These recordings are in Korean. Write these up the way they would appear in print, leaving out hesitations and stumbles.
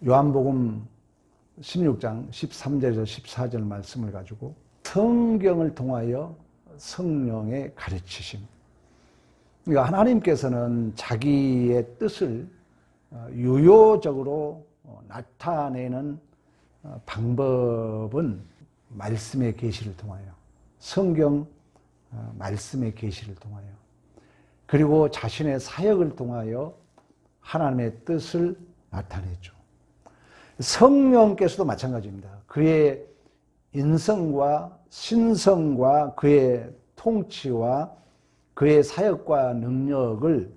요한복음 16장 13절에서 14절 말씀을 가지고 성경을 통하여 성령의 가르치심. 그러니까 하나님께서는 자기의 뜻을 유효적으로 나타내는 방법은 말씀의 계시를 통하여, 성경 말씀의 계시를 통하여, 그리고 자신의 사역을 통하여 하나님의 뜻을 나타내죠. 성령께서도 마찬가지입니다. 그의 인성과 신성과 그의 통치와 그의 사역과 능력을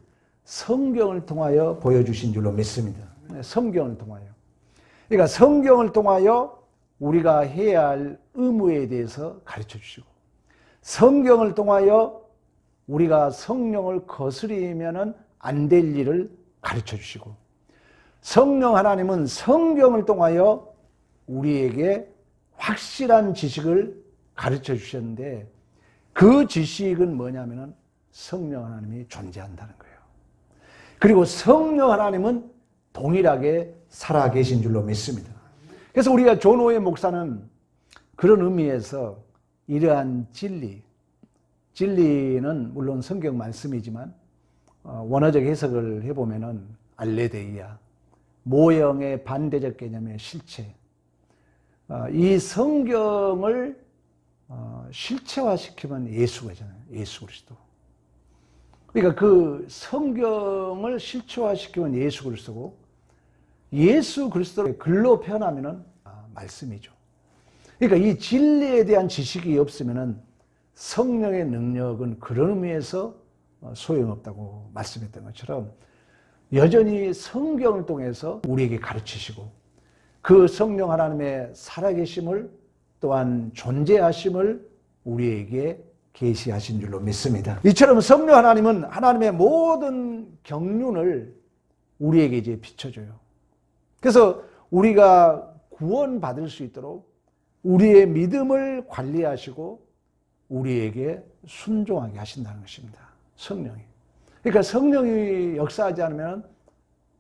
성경을 통하여 보여주신 줄로 믿습니다. 성경을 통하여. 그러니까 성경을 통하여 우리가 해야 할 의무에 대해서 가르쳐 주시고, 성경을 통하여 우리가 성령을 거스리면 안 될 일을 가르쳐 주시고, 성령 하나님은 성경을 통하여 우리에게 확실한 지식을 가르쳐 주셨는데, 그 지식은 뭐냐면은 성령 하나님이 존재한다는 거예요. 그리고 성령 하나님은 동일하게 살아계신 줄로 믿습니다. 그래서 우리가 존 오웨이 목사는 그런 의미에서 이러한 진리는 물론 성경 말씀이지만 원어적 해석을 해보면은 알레데이아, 모형의 반대적 개념의 실체, 이 성경을 실체화시키면 예수가잖아요. 예수 그리스도. 그러니까 그 성경을 실체화시키면 예수 그리스도고, 예수 그리스도를 글로 표현하면은 말씀이죠. 그러니까 이 진리에 대한 지식이 없으면은 성령의 능력은 그런 의미에서 소용없다고 말씀했던 것처럼, 여전히 성경을 통해서 우리에게 가르치시고, 그 성령 하나님의 살아계심을 또한 존재하심을 우리에게 계시하신 줄로 믿습니다. 이처럼 성령 하나님은 하나님의 모든 경륜을 우리에게 이제 비춰줘요. 그래서 우리가 구원받을 수 있도록 우리의 믿음을 관리하시고 우리에게 순종하게 하신다는 것입니다. 성령이. 그러니까 성령이 역사하지 않으면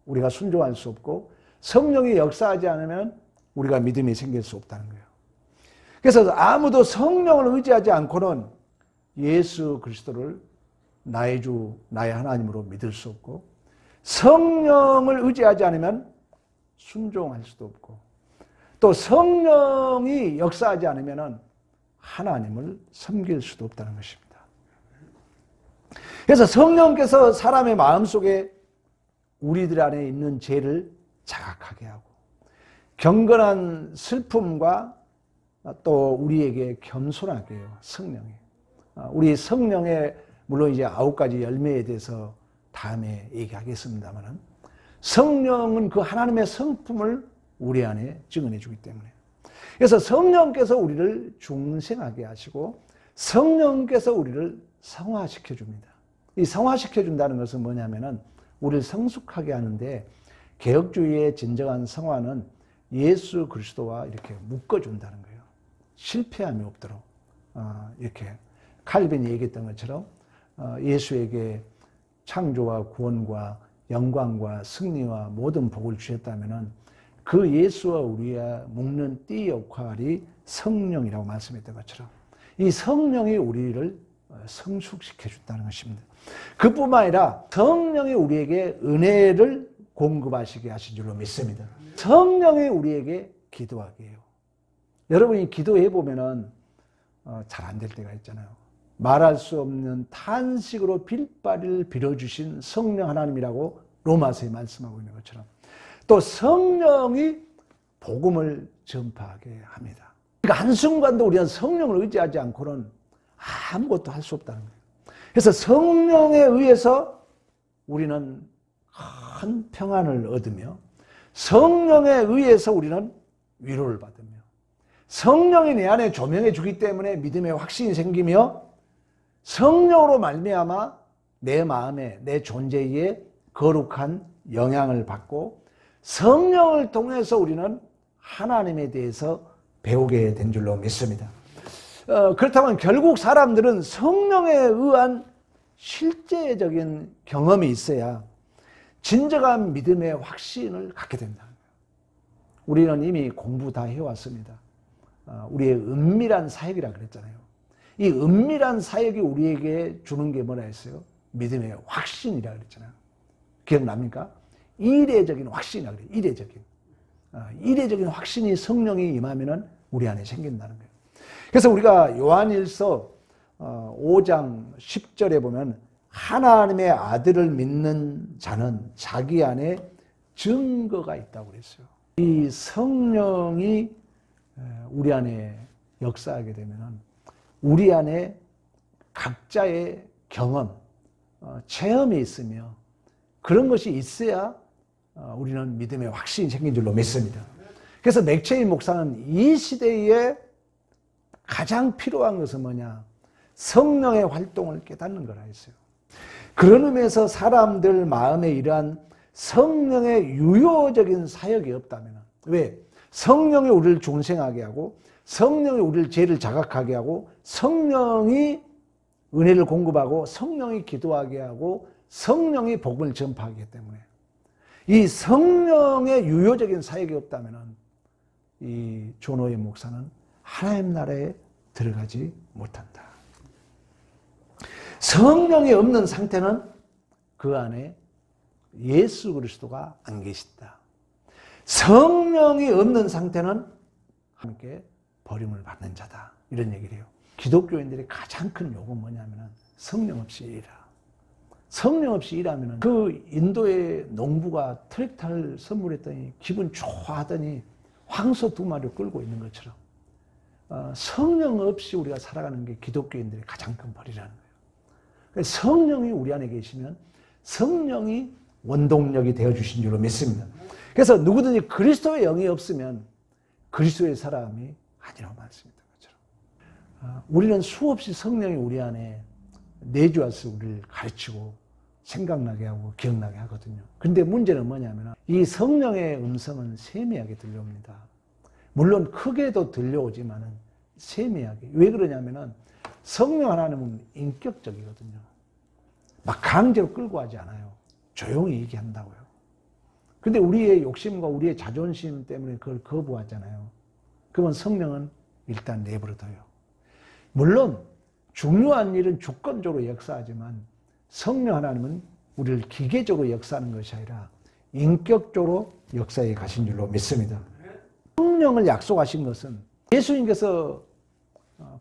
우리가 순종할 수 없고, 성령이 역사하지 않으면 우리가 믿음이 생길 수 없다는 거예요. 그래서 아무도 성령을 의지하지 않고는 예수 그리스도를 나의 주, 나의 하나님으로 믿을 수 없고, 성령을 의지하지 않으면 순종할 수도 없고, 또 성령이 역사하지 않으면 하나님을 섬길 수도 없다는 것입니다. 그래서 성령께서 사람의 마음속에 우리들 안에 있는 죄를 자각하게 하고, 경건한 슬픔과 또 우리에게 겸손하게 해요. 성령이. 우리 성령의 물론 이제 9가지 열매에 대해서 다음에 얘기하겠습니다만은, 성령은 그 하나님의 성품을 우리 안에 증언해 주기 때문에, 그래서 성령께서 우리를 중생하게 하시고 성령께서 우리를 성화시켜 줍니다. 이 성화시켜 준다는 것은 뭐냐면은 우리를 성숙하게 하는데, 개혁주의의 진정한 성화는 예수 그리스도와 이렇게 묶어준다는 거예요. 실패함이 없도록. 이렇게 칼빈이 얘기했던 것처럼 예수에게 창조와 구원과 영광과 승리와 모든 복을 주셨다면은 그 예수와 우리가 묶는 띠 역할이 성령이라고 말씀했던 것처럼, 이 성령이 우리를 성숙시켜 준다는 것입니다. 그뿐만 아니라 성령이 우리에게 은혜를 공급하시게 하신 줄로 믿습니다. 성령이 우리에게 기도하게 해요. 여러분이 기도해 보면은 잘 안 될 때가 있잖아요. 말할 수 없는 탄식으로 빌바리를 빌어주신 성령 하나님이라고 로마서에 말씀하고 있는 것처럼, 또 성령이 복음을 전파하게 합니다. 그러니까 한순간도 우리는 성령을 의지하지 않고는 아무것도 할 수 없다는 거예요. 그래서 성령에 의해서 우리는 큰 평안을 얻으며, 성령에 의해서 우리는 위로를 받으며, 성령이 내 안에 조명해 주기 때문에 믿음의 확신이 생기며, 성령으로 말미암아 내 마음에, 내 존재에 거룩한 영향을 받고, 성령을 통해서 우리는 하나님에 대해서 배우게 된 줄로 믿습니다. 그렇다면 결국 사람들은 성령에 의한 실제적인 경험이 있어야 진정한 믿음의 확신을 갖게 된다는 거예요. 우리는 이미 공부 다 해왔습니다. 우리의 은밀한 사역이라 그랬잖아요. 이 은밀한 사역이 우리에게 주는 게 뭐라 했어요? 믿음의 확신이라 그랬잖아요. 기억납니까? 이례적인 확신이라 그래요. 이례적인 확신이 성령이 임하면은 우리 안에 생긴다는 거예요. 그래서 우리가 요한일서 5장 10절에 보면 하나님의 아들을 믿는 자는 자기 안에 증거가 있다고 그랬어요. 이 성령이 우리 안에 역사하게 되면은 우리 안에 각자의 경험, 체험이 있으며 그런 것이 있어야 우리는 믿음의 확신이 생긴 줄로 믿습니다. 그래서 맥체인 목사는 이 시대에 가장 필요한 것은 뭐냐? 성령의 활동을 깨닫는 거라 했어요. 그런 의미에서 사람들 마음에 이러한 성령의 유효적인 사역이 없다면, 왜? 성령이 우리를 중생하게 하고 성령이 우리를 죄를 자각하게 하고 성령이 은혜를 공급하고 성령이 기도하게 하고 성령이 복음을 전파하기 때문에 이 성령의 유효적인 사역이 없다면 이 존 오웬 목사는 하나님 나라에 들어가지 못한다. 성령이 없는 상태는 그 안에 예수 그리스도가 안 계시다. 성령이 없는 상태는 함께 버림을 받는 자다. 이런 얘기를 해요. 기독교인들의 가장 큰 요구는 뭐냐면 성령 없이 일하라. 성령 없이 일하면 그 인도의 농부가 트랙터를 선물했더니 기분 좋아하더니 황소 2마리를 끌고 있는 것처럼 성령 없이 우리가 살아가는 게 기독교인들의 가장 큰 벌이라는 거예요. 성령이 우리 안에 계시면 성령이 원동력이 되어주신 줄로 믿습니다. 그래서 누구든지 그리스도의 영이 없으면 그리스도의 사람이 아니라고 말씀입니다. 우리는 수없이 성령이 우리 안에 내주와서 우리를 가르치고 생각나게 하고 기억나게 하거든요. 그런데 문제는 뭐냐면 이 성령의 음성은 세미하게 들려옵니다. 물론 크게도 들려오지만은 세미하게. 왜 그러냐면은 성령 하나님은 인격적이거든요. 막 강제로 끌고 가지 않아요. 조용히 얘기한다고요. 근데 우리의 욕심과 우리의 자존심 때문에 그걸 거부하잖아요. 그러면 성령은 일단 내버려둬요. 물론 중요한 일은 주권적으로 역사하지만 성령 하나님은 우리를 기계적으로 역사하는 것이 아니라 인격적으로 역사해 가신 줄로 믿습니다. 성령을 약속하신 것은 예수님께서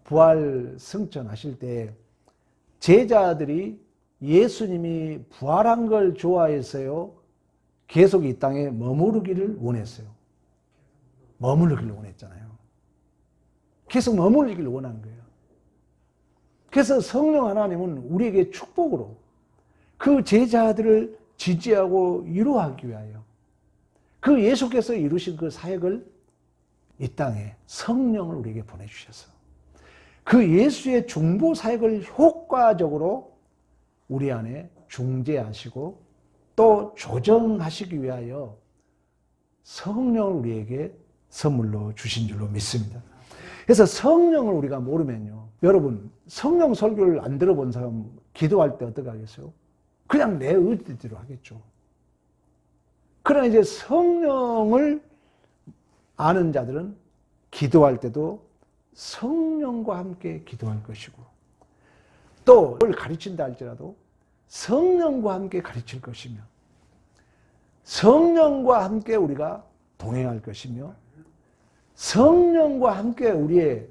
부활 승천하실 때 제자들이 예수님이 부활한 걸 좋아해서요 계속 이 땅에 머무르기를 원했어요. 머무르기를 원했잖아요. 계속 머무르기를 원한 거예요. 그래서 성령 하나님은 우리에게 축복으로 그 제자들을 지지하고 위로하기 위하여 그 예수께서 이루신 그 사역을 이 땅에 성령을 우리에게 보내주셔서 그 예수의 중보 사역을 효과적으로 우리 안에 중재하시고 또 조정하시기 위하여 성령을 우리에게 선물로 주신 줄로 믿습니다. 그래서 성령을 우리가 모르면요. 여러분 성령 설교를 안 들어본 사람 기도할 때 어떻게 하겠어요? 그냥 내 의지대로 하겠죠. 그러나 이제 성령을 아는 자들은 기도할 때도 성령과 함께 기도할 것이고 또 그걸 가르친다 할지라도 성령과 함께 가르칠 것이며 성령과 함께 우리가 동행할 것이며 성령과 함께 우리의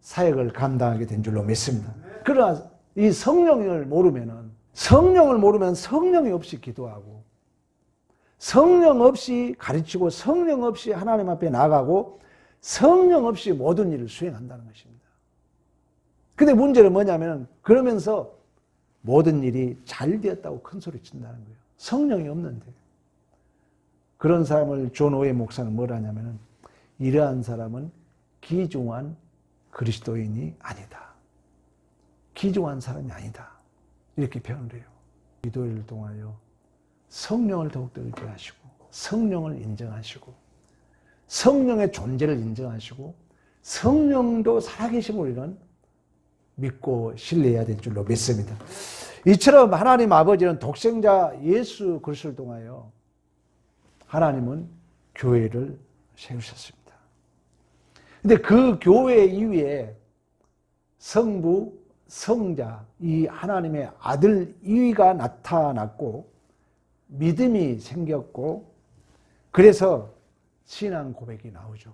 사역을 감당하게 된 줄로 믿습니다. 그러나 이 성령을 모르면 성령이 없이 기도하고 성령 없이 가르치고 성령 없이 하나님 앞에 나가고 성령 없이 모든 일을 수행한다는 것입니다. 근데 문제는 뭐냐면 그러면서 모든 일이 잘 되었다고 큰 소리 친다는 거예요. 성령이 없는데. 그런 사람을 존 오웬 목사는 뭐라 하냐면 이러한 사람은 귀중한 그리스도인이 아니다. 귀중한 사람이 아니다. 이렇게 표현을 해요. 기도를 통하여 성령을 더욱더 의지하시고 성령을 인정하시고 성령의 존재를 인정하시고 성령도 살아계신 우리는 믿고 신뢰해야 될 줄로 믿습니다. 이처럼 하나님 아버지는 독생자 예수 그리스도를 통하여 하나님은 교회를 세우셨습니다. 근데 그 교회 이후에 성부, 성자, 이 하나님의 아들 이위가 나타났고 믿음이 생겼고 그래서 신앙 고백이 나오죠.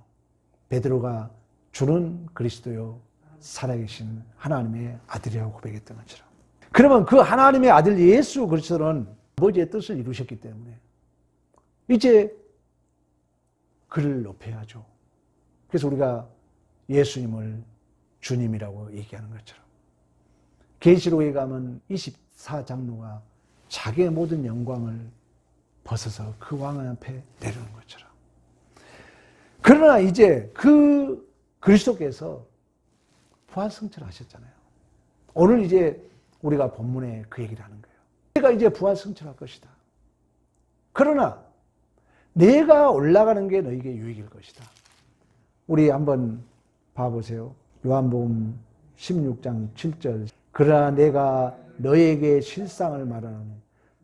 베드로가 주는 그리스도요 살아계신 하나님의 아들이라고 고백했던 것처럼. 그러면 그 하나님의 아들 예수 그리스도는 아버지의 뜻을 이루셨기 때문에 이제 그를 높여야죠. 그래서 우리가 예수님을 주님이라고 얘기하는 것처럼 계시록에 가면 24장로가 자기의 모든 영광을 벗어서 그 왕 앞에 내려오는 것처럼. 그러나 이제 그 그리스도께서 부활승천하셨잖아요. 오늘 이제 우리가 본문에 그 얘기를 하는 거예요. 내가 이제 부활승천할 것이다. 그러나 내가 올라가는 게 너에게 유익일 것이다. 우리 한번 봐보세요. 요한복음 16장 7절. 그러나 내가 너에게 실상을 말하노니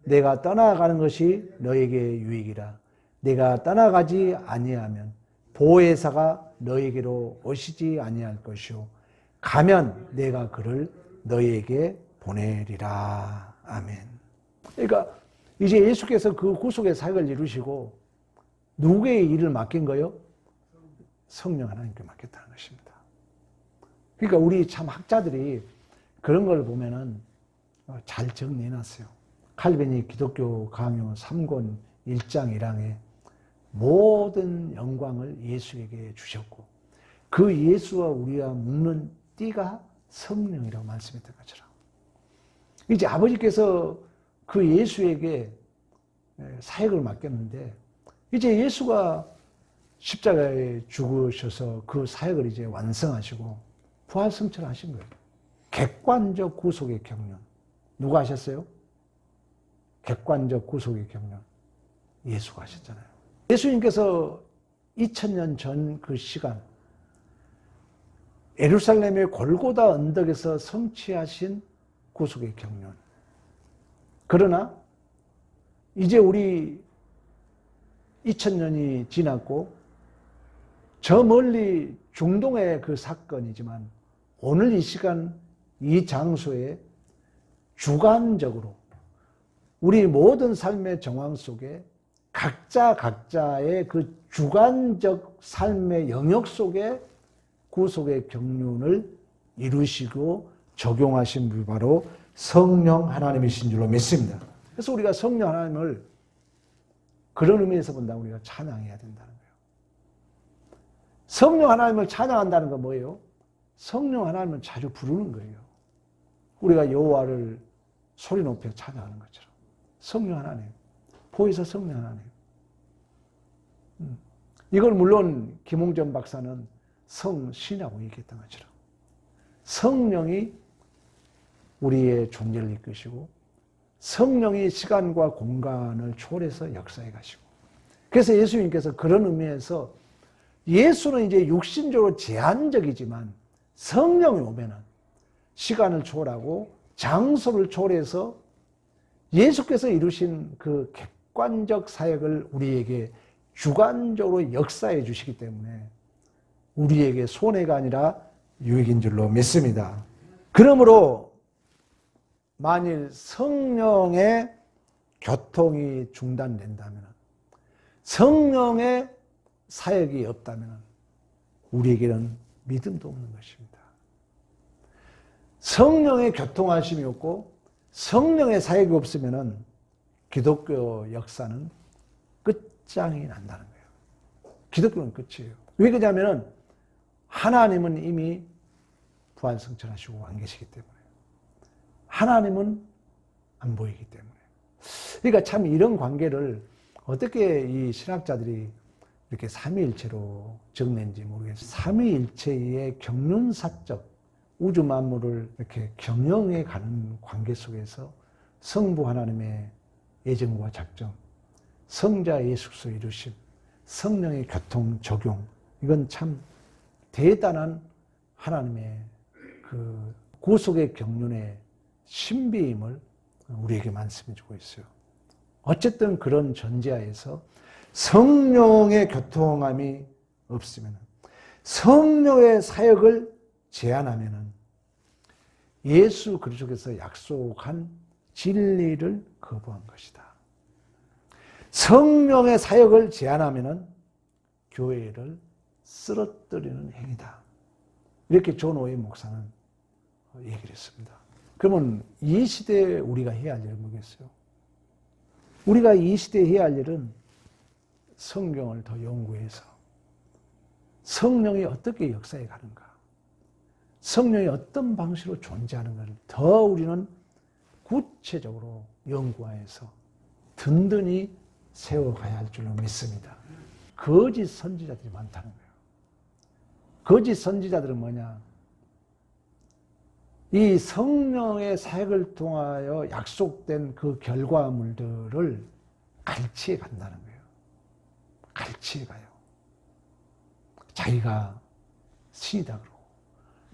내가 떠나가는 것이 너에게 유익이라. 내가 떠나가지 아니하면 보혜사가 너에게로 오시지 아니할 것이요 가면 내가 그를 너에게 보내리라. 아멘. 그러니까 이제 예수께서 그 구속의 사역을 이루시고 누구의 일을 맡긴 거요? 성령 하나님께 맡겼다는 것입니다. 그러니까 우리 참 학자들이 그런 걸 보면은 잘 정리해놨어요. 칼빈이 기독교 강요 3권 1장 1항에 모든 영광을 예수에게 주셨고 그 예수와 우리와 묶는 띠가 성령이라고 말씀했던 것처럼 이제 아버지께서 그 예수에게 사역을 맡겼는데 이제 예수가 십자가에 죽으셔서 그 사역을 이제 완성하시고 부활승천하신 거예요. 객관적 구속의 경륜. 누가 하셨어요? 객관적 구속의 경륜. 예수가 하셨잖아요. 예수님께서 2000년 전 그 시간 예루살렘의 골고다 언덕에서 성취하신 구속의 경륜. 그러나 이제 우리 2000년이 지났고 저 멀리 중동의 그 사건이지만 오늘 이 시간 이 장소에 주관적으로 우리 모든 삶의 정황 속에 각자의 그 주관적 삶의 영역 속에 구속의 경륜을 이루시고 적용하신 분이 바로 성령 하나님이신 줄로 믿습니다. 그래서 우리가 성령 하나님을 그런 의미에서 본다면 우리가 찬양해야 된다는 거예요. 성령 하나님을 찬양한다는 건 뭐예요? 성령 하나님을 자주 부르는 거예요. 우리가 여호와를 소리 높여 찬양하는 것처럼 성령 하나님, 보혜사 성령 하나님. 이걸 물론 김홍전 박사는 성신이라고 얘기했던 것처럼 성령이 우리의 존재를 이끄시고 성령이 시간과 공간을 초월해서 역사해 가시고 그래서 예수님께서 그런 의미에서 예수는 이제 육신적으로 제한적이지만 성령이 오면은 시간을 초월하고 장소를 초월해서 예수께서 이루신 그 객관적 사역을 우리에게 주관적으로 역사해 주시기 때문에 우리에게 손해가 아니라 유익인 줄로 믿습니다. 그러므로 만일 성령의 교통이 중단된다면 성령의 사역이 없다면 우리에게는 믿음도 없는 것입니다. 성령의 교통하심이 없고 성령의 사역이 없으면 기독교 역사는 끝장이 난다는 거예요. 기독교는 끝이에요. 왜 그러냐면 하나님은 이미 부활승천하시고 안 계시기 때문에 하나님은 안 보이기 때문에 그러니까 참 이런 관계를 어떻게 이 신학자들이 이렇게 삼위일체로 적는지 모르겠어요. 삼위일체의 경륜사적 우주 만물을 이렇게 경영해 가는 관계 속에서 성부 하나님의 예정과 작정, 성자 예수 그리스도 이루심, 성령의 교통 적용 이건 참 대단한 하나님의 그 구속의 경륜의 신비임을 우리에게 말씀해 주고 있어요. 어쨌든 그런 전제하에서 성령의 교통함이 없으면, 성령의 사역을 제한하면 예수 그리스도께서 약속한 진리를 거부한 것이다. 성령의 사역을 제한하면 교회를 쓰러뜨리는 행위다. 이렇게 존 오웨이 목사는 얘기를 했습니다. 그러면 이 시대에 우리가 해야 할 일은 뭐겠어요? 우리가 이 시대에 해야 할 일은 성경을 더 연구해서 성령이 어떻게 역사해 가는가, 성령이 어떤 방식으로 존재하는가를 더 우리는 구체적으로 연구해서 든든히 세워가야 할 줄로 믿습니다. 거짓 선지자들이 많다는 거예요. 거짓 선지자들은 뭐냐? 이 성령의 사역을 통하여 약속된 그 결과물들을 갈취해 간다는 거예요. 갈취해 가요. 자기가 신이다 그러고,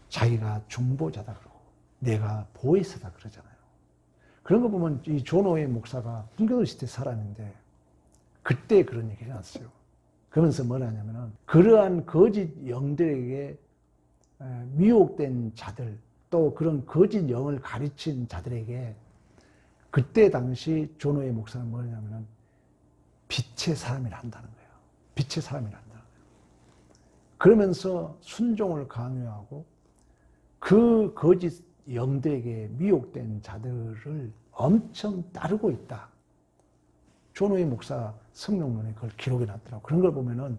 자기가 중보자다 그러고, 내가 보혜사다 그러잖아요. 그런 거 보면 이 존 오웨이 목사가 순교도 시대 사람인데 그때 그런 얘기를 해놨어요. 그러면서 뭐라냐면은 그러한 거짓 영들에게 미혹된 자들, 또 그런 거짓 영을 가르친 자들에게 그때 당시 존 오웨이 목사는 뭐냐면은 빛의 사람이라 한다는 거예요. 빛의 사람이라 한다는 거예요. 그러면서 순종을 강요하고 그 거짓 영들에게 미혹된 자들을 엄청 따르고 있다. 존 오웨이 목사 성령론에 그걸 기록해 놨더라고요. 그런 걸 보면은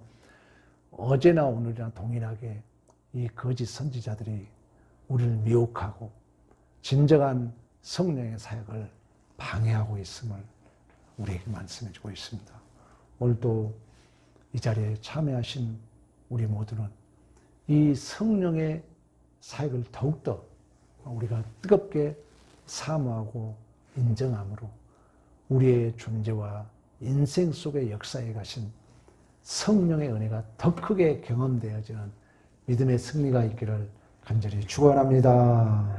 어제나 오늘이나 동일하게 이 거짓 선지자들이 우리를 미혹하고 진정한 성령의 사역을 방해하고 있음을 우리에게 말씀해 주고 있습니다. 오늘도 이 자리에 참여하신 우리 모두는 이 성령의 사역을 더욱더 우리가 뜨겁게 사모하고 인정함으로 우리의 존재와 인생 속의 역사에 가신 성령의 은혜가 더 크게 경험되어지는 믿음의 승리가 있기를 간절히 축원합니다.